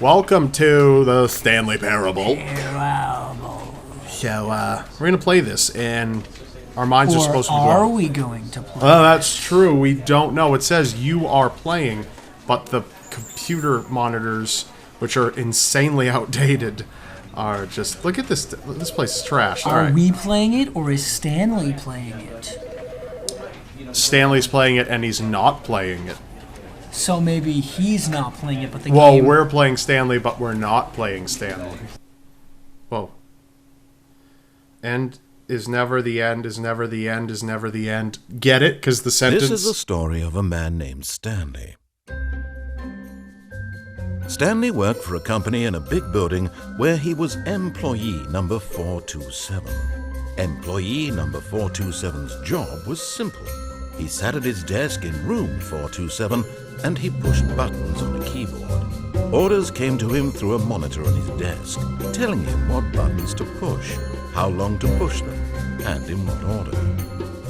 Welcome to the Stanley Parable. So, we're gonna play this, and our minds are supposed to be blown. Are we going to play? Well, that's true. We don't know. It says you are playing, but the computer monitors, which are insanely outdated, are just... Look at this. This place is trash. Are we playing it, or is Stanley playing it? Stanley's playing it, and he's not playing it. So maybe he's not playing it, but the Well, game... we're playing Stanley, but we're not playing Stanley. Whoa. End is never the end, is never the end, is never the end. Get it? Because the sentence... This is the story of a man named Stanley. Stanley worked for a company in a big building where he was employee number 427. Employee number 427's job was simple. He sat at his desk in room 427 and he pushed buttons on a keyboard. Orders came to him through a monitor on his desk, telling him what buttons to push, how long to push them, and in what order.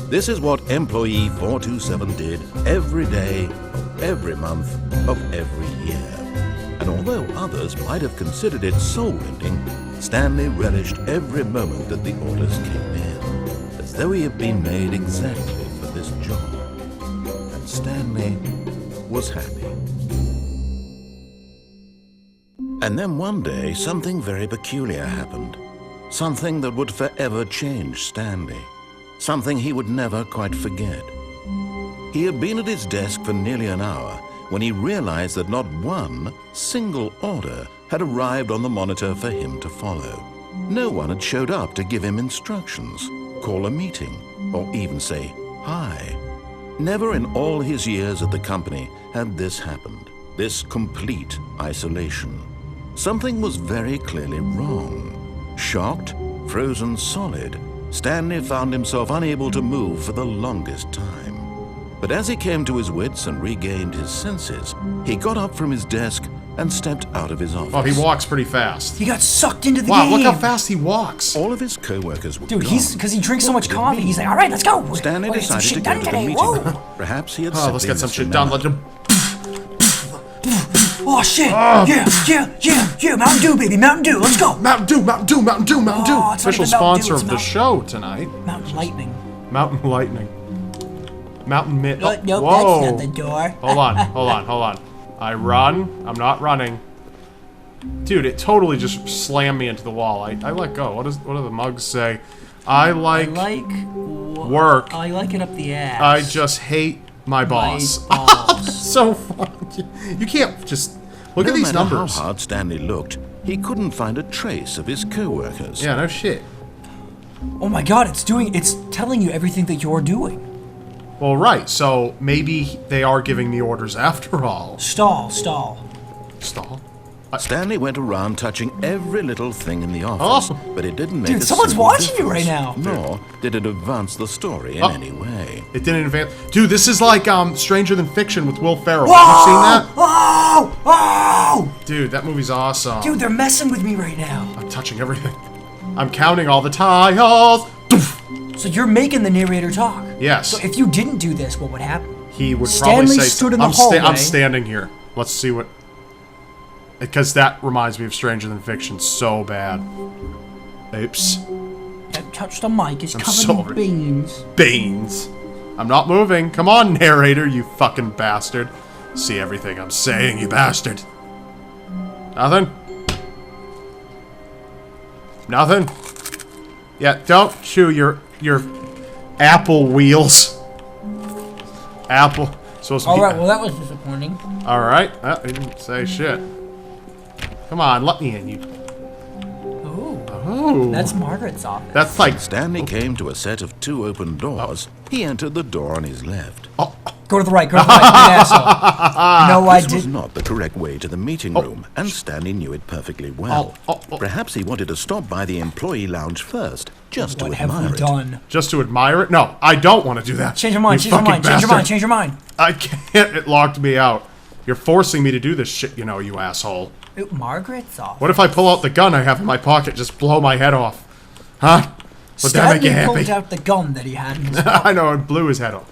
This is what employee 427 did every day of every month of every year. And although others might have considered it soul-rending, Stanley relished every moment that the orders came in, as though he had been made exactly for this job. And Stanley was happy. And then one day, something very peculiar happened. Something that would forever change Stanley. Something he would never quite forget. He had been at his desk for nearly an hour when he realized that not one single order had arrived on the monitor for him to follow. No one had showed up to give him instructions, call a meeting, or even say hi. Never in all his years at the company had this happened, this complete isolation. Something was very clearly wrong. Shocked, frozen solid, Stanley found himself unable to move for the longest time. But as he came to his wits and regained his senses, he got up from his desk and stepped out of his office. Oh, he walks pretty fast. He got sucked into the Wow, game. look how fast he walks. All of his co-workers were Dude, gone. he's because he drinks so much coffee. He's like, all right, let's go. Stanley Let's get some decided shit to go done to the today. meeting. Whoa. Perhaps he had Oh, let's get some shit done. Let him... Oh shit! Yeah! Mountain Dew, baby, Mountain Dew. Let's go. Mountain Dew, Mountain Dew, Mountain Dew, Mountain Dew. Oh, it's not Official even Mountain Dew, sponsor it's of the Mountain- show tonight. Mountain Lightning. Mountain Lightning. Mountain Mid... Oh, Nope, whoa. that's not the door. Hold on. I run. I'm not running. Dude, it totally just slammed me into the wall. I let go. What do the mugs say? I like work. I like it up the ass. I just hate my boss. balls. So fun. You can't just... Look at these numbers. No matter how hard Stanley looked, he couldn't find a trace of his co-workers. Yeah, no shit. Oh my god, it's telling you everything that you're doing. Well, right. So maybe they are giving me orders after all. Stall. Stall? Stanley went around touching every little thing in the office, but it didn't make Dude, a someone's single watching you difference, right now. Nor did it advance the story in any way. It didn't advance. Dude, this is like Stranger Than Fiction with Will Ferrell. Have you seen that? Oh! Dude, that movie's awesome. Dude, they're messing with me right now. I'm touching everything. I'm counting all the tiles. So you're making the narrator talk. Yes. So if you didn't do this, what would happen? He would Stanley probably say, stood in the hallway. I'm standing here. Let's see what... Because that reminds me of Stranger Than Fiction so bad. Oops. Don't touch the mic. It's covered sorry. in beans. Beans. I'm not moving. Come on, narrator, you fucking bastard. See everything I'm saying, you bastard. Nothing? Nothing? Yeah, don't chew your apple wheels. Apple. Supposed to be... Alright, well that was disappointing. Alright. I didn't say shit. Come on, let me in, you... Oh. That's Margaret's office. That's like... Stanley came to a set of 2 open doors. He entered the door on his left. Go to the right, you asshole. No, I This was did. not the correct way to the meeting room, and Stanley knew it perfectly well. Perhaps he wanted to stop by the employee lounge first, just to What have admire we it. done? Just to admire it? No, I don't want to do that. Change your mind, You change your fucking mind, change your mind, bastard. change your mind. I can't. It locked me out. You're forcing me to do this shit, you know, you asshole. Ooh, Margaret's office. What if I pull out the gun I have in my pocket, just blow my head off? Huh? Would that make you Stanley happy? pulled out the gun that he had in his pocket. I know, and blew his head off.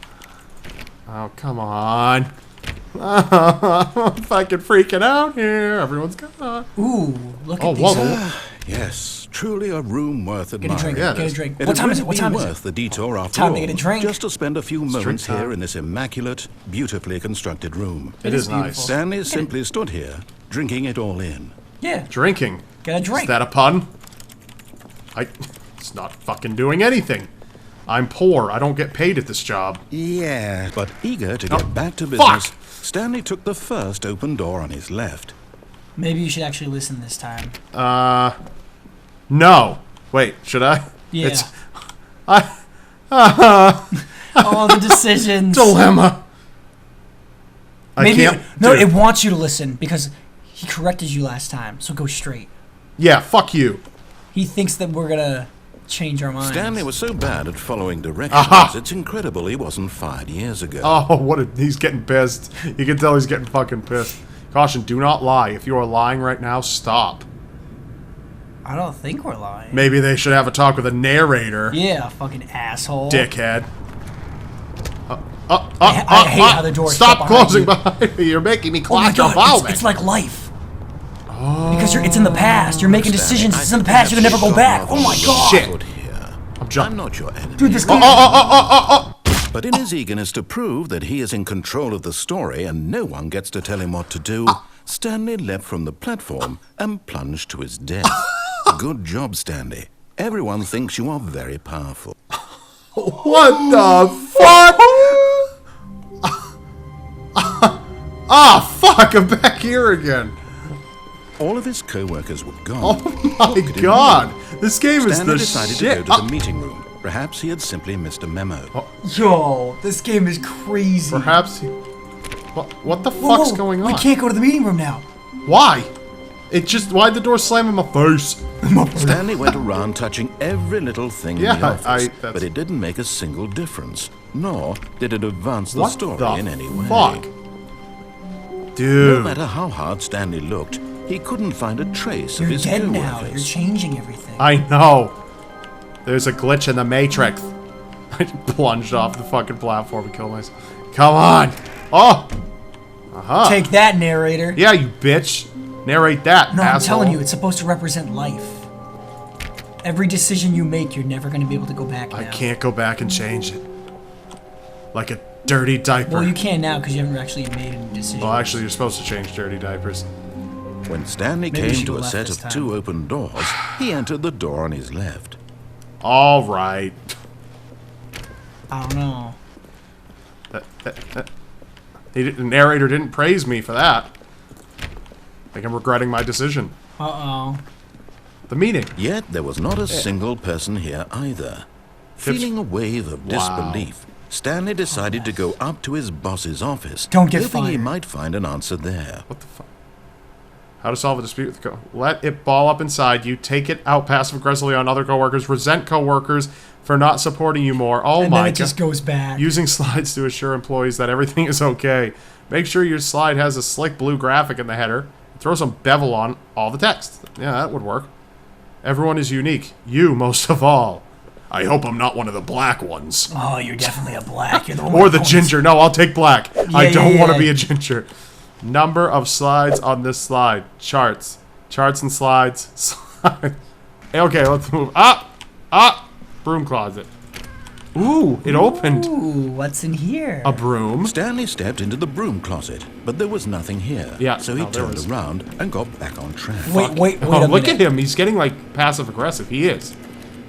Oh, come on. I'm fucking freaking out here. Everyone's gone. Ooh, look at these. whoa. Yes, truly a room worth Get a admiring. drink. Yeah, Get a drink. It What time had is it? really What time been is worth it? the detour after Time all, to get a drink. just to spend a few moments time. here in this immaculate, beautifully constructed room. It is beautiful. nice. Stanley simply stood here, drinking it all in. Yeah. Drinking. Get a drink. Is that a pun? It's not fucking doing anything. I'm poor. I don't get paid at this job. Yeah, but eager to get back to fuck! business, Stanley took the first open door on his left. Maybe you should actually listen this time. No. Wait, should I? Yeah. I All the decisions. dilemma. I Maybe can't. no, dude. it wants you to listen because he corrected you last time. So go straight. Yeah, fuck you. He thinks that we're gonna change our minds. Stanley was so bad at following directions, Aha! it's incredible he wasn't fired years ago. Oh, he's getting pissed. You can tell he's getting fucking pissed. Caution, do not lie. If you are lying right now, stop. I don't think we're lying. Maybe they should have a talk with a narrator. Yeah, fucking asshole. Dickhead. I hate how the doors Stop shut closing behind behind me. You're making me Oh my God, claustrophobic. it's like life. Because it's in the past. You're making decisions. It's in the past. You can perhaps never go you've back. got Oh my rather God. Shit. good here. I'm I'm jumping. not your enemy. Dude, this game. But in his eagerness to prove that he is in control of the story and no one gets to tell him what to do, Stanley leapt from the platform and plunged to his death. Good job, Stanley. Everyone thinks you are very powerful. What the fuck? Fuck, I'm back here again. All of his co-workers were gone. Oh my God. This game is Stanley the decided shit. to go to the meeting room. Perhaps he had simply missed a memo. Yo, this game is crazy. Perhaps he... What the Whoa, fuck's going on? We can't go to the meeting room now. Why? Why'd the door slam in my face? Stanley went around touching every little thing in Yeah, the office, that's- but it didn't make a single difference. Nor did it advance the What story the in any way. fuck? No Dude. matter how hard Stanley looked, he couldn't find a trace of You're his dead now. co-workers. You're changing everything. I know. There's a glitch in the Matrix. I plunged off the fucking platform and killed myself. Come on. Oh. Uh-huh. Take that, narrator. Yeah, you bitch. Narrate that, No, asshole. I'm telling you, it's supposed to represent life. Every decision you make, you're never going to be able to go back now. I can't go back and change it. Like a dirty diaper. Well, you can now because you haven't actually made any decision. Well, actually, you're supposed to change dirty diapers. When Stanley Maybe we came should to go a left set this of time. 2 open doors, he entered the door on his left. All right. I don't know. The narrator didn't praise me for that. I think I'm regretting my decision. Uh-oh. The meeting. Yet there was not a single person here either. Feeling a wave of disbelief, Stanley decided to go up to his boss's office, Don't get hoping he fired. might find an answer there. What the fuck? How to solve a dispute with let it ball up inside you. Take it out passive-aggressively on other coworkers. Resent coworkers for not supporting you more. Oh And my then it God. just goes back. Using slides to assure employees that everything is okay. Make sure your slide has a slick blue graphic in the header. Throw some bevel on all the text. Yeah, that would work. Everyone is unique. You most of all. I hope I'm not one of the black ones. Oh, you're definitely a black. You're the one Or with the points. ginger. No, I'll take black. I don't want to yeah. be a ginger. Number of slides on this slide. Charts. Charts and slides. Slide. Okay, let's move. Up. Broom closet. Ooh, it opened. Ooh, what's in here? A broom. Stanley stepped into the broom closet, but there was nothing here. Yeah, so he no, there turned was. around and got back on track. Wait Oh, a minute. look at him. He's getting, like, passive-aggressive. He is.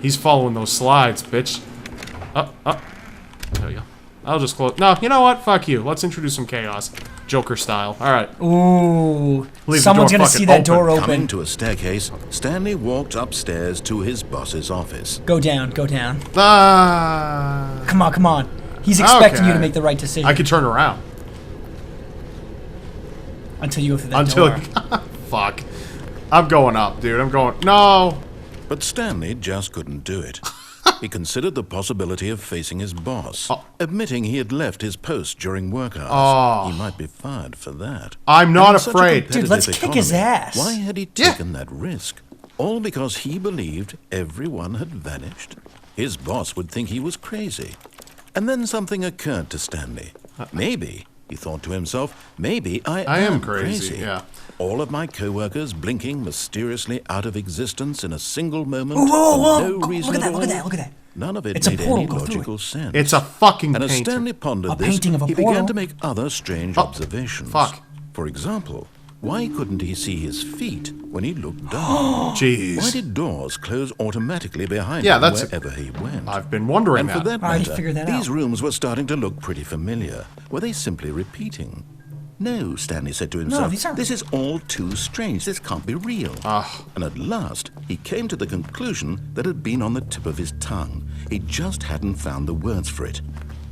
He's following those slides, bitch. Up. There we go. I'll just close. No, you know what? Fuck you. Let's introduce some chaos. Joker style. All right. Ooh. Leave Someone's the door gonna fucking see that open. door Coming open. to a staircase, Stanley walked upstairs to his boss's office. Go down. Ah. Come on. He's expecting you Okay. to make the right decision. I could turn around. Until you go through that door. Fuck. I'm going up, dude. I'm going... No. But Stanley just couldn't do it. He considered the possibility of facing his boss, admitting he had left his post during work hours. He might be fired for that. I'm not And in such a afraid. Dude, let's competitive kick his economy, ass. Why had he taken that risk? All because he believed everyone had vanished? His boss would think he was crazy. And then something occurred to Stanley. Maybe He thought to himself, maybe I am crazy, yeah. All of my co-workers blinking mysteriously out of existence in a single moment Whoa! for no reason Look at at that! all. Look at that! Look at that! None of it It's a made portal, any go through it. logical sense. It's a fucking And as painting. Stanley pondered A this, painting of a he portal? began to make other strange observations. Fuck. For example, why couldn't he see his feet when he looked down? Jeez. Why did doors close automatically behind Yeah, him that's wherever he went? I've been wondering And for that. that I already matter, figured that these out. rooms were starting to look pretty familiar. Were they simply repeating? No, Stanley said to himself, these aren't- this is all too strange. This can't be real. And at last, he came to the conclusion that had been on the tip of his tongue. He just hadn't found the words for it.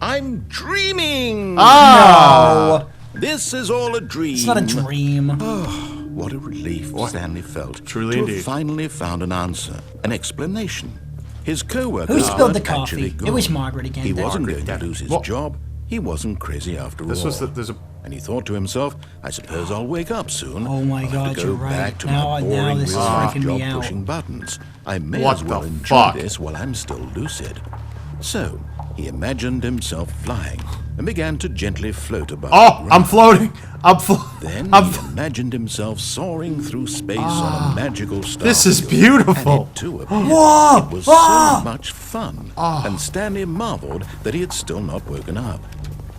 I'm dreaming! No! This is all a dream. It's not a dream. What a relief Stanley felt Truly to indeed. have finally found an answer, an explanation. His co-workers Who spilled the weren't actually coffee? good. It was Margaret again. He wasn't Margaret, going to yeah. lose his Well- job. He wasn't crazy after This all. was there's a And he thought to himself, I suppose I'll wake up soon. Oh my I'll have God, to go you're right. back to Now- my now boring this is real-life freaking me job out. pushing buttons. I may What as well the enjoy fuck? this while I'm still lucid. So, he imagined himself flying and began to gently float above the Oh, ground. I'm floating. Then I'm he imagined himself soaring through space on a magical star. This is field. beautiful. And it too appeared. Whoa! It was so much fun. And Stanley marveled that he had still not woken up.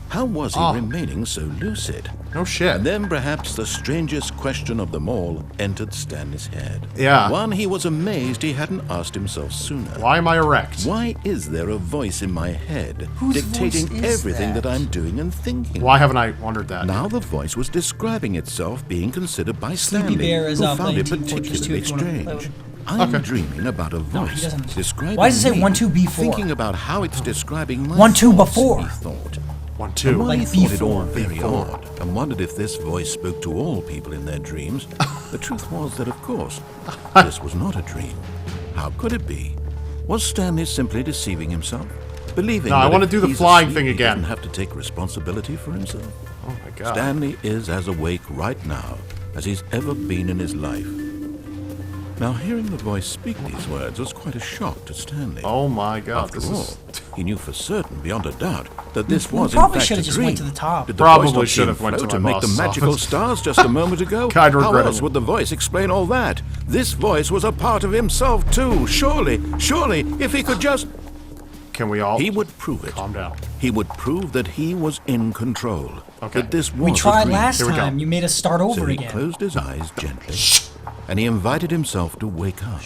How was he remaining so lucid? No shit. And then perhaps the strangest question of them all entered Stanley's head. Yeah. One he was amazed he hadn't asked himself sooner. Why am I erect? Why is there a voice in my head Whose dictating voice is everything that? that I'm doing and thinking? Why haven't I wondered that? Now the voice was describing itself being considered by Sleepy Stanley, Bear is who up found playing it Team Fortress 2 particularly if you wanna play strange. with I'm Okay. dreaming about a voice doesn't. describing Why does it say me, 1, 2, B4? thinking about how it's describing my 1, 2 thoughts, before. he thought. 1, 2. And while Like he thought it all before. very Before. odd and wondered if this voice spoke to all people in their dreams, the truth was that, of course, this was not a dream. How could it be? Was Stanley simply deceiving himself? Believing No, I that wanna if do the he's flying asleep, thing he again. doesn't have to take responsibility for himself? Oh my god. Stanley is as awake right now as he's ever been in his life. Now, hearing the voice speak these words was quite a shock to Stanley. Oh my god. After This all, is he knew for certain, beyond a doubt, that this We was probably in fact should've a just dream. went to the top. Did the Probably voice not should seem have went to float my and make the boss's magical office. stars just a moment ago? Kind of How regretting else it. would the voice explain all that? This voice was a part of himself too. Surely, if he could just... Can we all He would prove it. calm down? He would prove that he was in control. Okay. That this was We a tried dream. last Here we go. time. You made us start over So he again. closed his eyes gently, and he invited himself to wake up.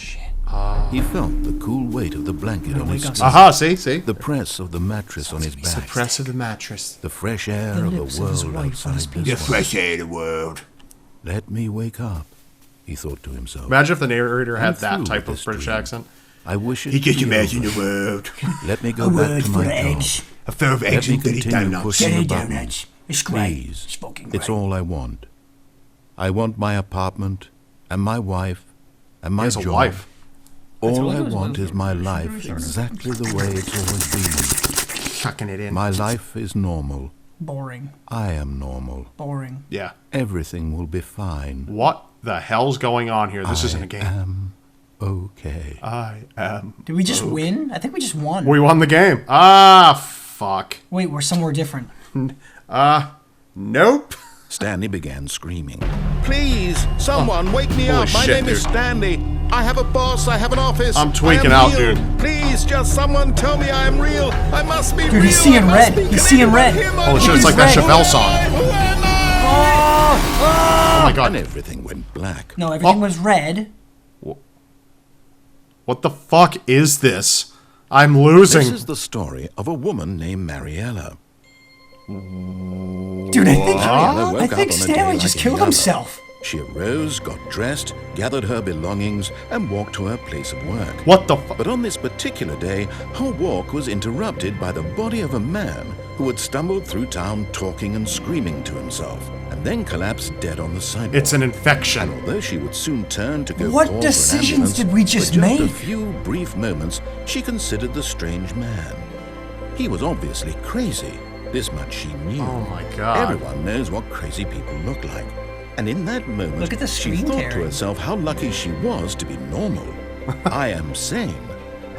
He felt the cool weight of the blanket on his wake up. skin, Aha, see? the press of the mattress on his back, Press of the mattress. the fresh air The of the lips of his world wife on his outside penis. this one. air of the world. Let me wake up, he thought to himself. Imagine if the narrator had I'm that through type with of this British dream. accent. I wish it He just could be imagine over. the world. Let me go A back word to for my the job. eggs. A third of Let me eggs and 30 continue donuts. pushing Dirty the button. donuts. It's great. Please, Spoken it's great. all I want. I want my apartment, and my wife, and my He has a job. wife. All told I you it was want one is my of the life shooters. exactly the way it's always been. Chucking it in. My life is normal. Boring. I am normal. Boring. Yeah. Everything will be fine. What the hell's going on here? This isn't a game. I am okay. I am. Did we just win? I think we just won. We won the game. Ah, fuck. Wait, we're somewhere different. Nope. Stanley began screaming. Please, someone wake me Holy up. My shit, name is dude. Stanley. I have a boss. I have an office. I'm tweaking I am out, real. dude. Please, just someone tell me I am real. I must be real. Dude, he's seeing I must red. be. He's Can seeing anyone red. hear my Holy shit, it's voice? like that red. Chevelle song. Who am I? Oh my And god. everything went black. No, everything Oh. was red. What the fuck is this? I'm This losing. is the story of a woman named Mariella. Dude, I think, Mariella woke I up think on a Stanley day just like killed any other. himself. She arose, got dressed, gathered her belongings, and walked to her place of work. What the fuck? But on this particular day, her walk was interrupted by the body of a man who had stumbled through town talking and screaming to himself, and then collapsed dead on the sidewalk. It's an infection. Although she would soon turn to go What call for an decisions ambulance, did we just for make? a few brief moments, she considered the strange man. He was obviously crazy. This much she knew. Oh my god. Everyone knows what crazy people look like. And in that moment, Look at the she screen thought to tearing. herself how lucky she was to be normal. I am sane.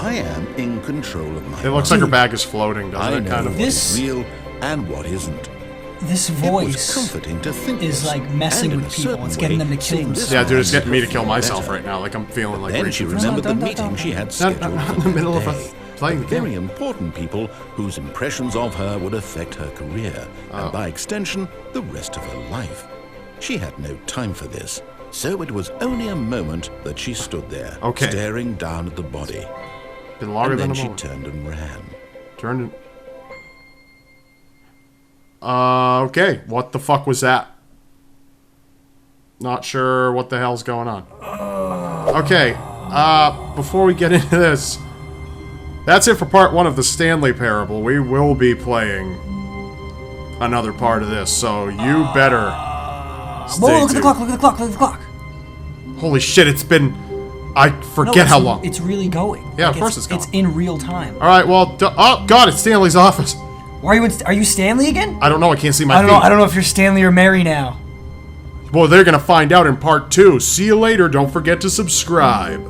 I am in control of my It looks like her bag is floating, I doesn't it? know Kind of. what This- is real and what isn't. This It was voice comforting to think is this, like messing and in with a people. certain It's getting way, them to kill seeing this themselves. Yeah, dude, it's getting me to kill better. myself right now. Like, I'm feeling like Then she raging. remembered the Don't. meeting she had Not scheduled in for the middle of day. playing the game. Very important people whose impressions of her would affect her career, and by extension, the rest of her life. She had no time for this, so it was only a moment that she stood there, Okay. staring down at the body. Been longer And than then a she moment. turned and ran. Turned. Okay. What the fuck was that? Not sure what the hell's going on. Okay. Before we get into this, that's it for part 1 of the Stanley Parable. We will be playing another part of this, so you better stay Whoa, look at the tuned. clock, look at the clock, look at the clock. Holy shit, it's been... I No, forget it's- how long. It's really going. Yeah, of course it's going. It's in real time. Alright, well... oh, God, it's Stanley's office. Why are you Stanley again? I don't know, I can't see my I don't feet. know. I don't know if you're Stanley or Mary now. Well, they're gonna find out in part 2. See you later. Don't forget to subscribe.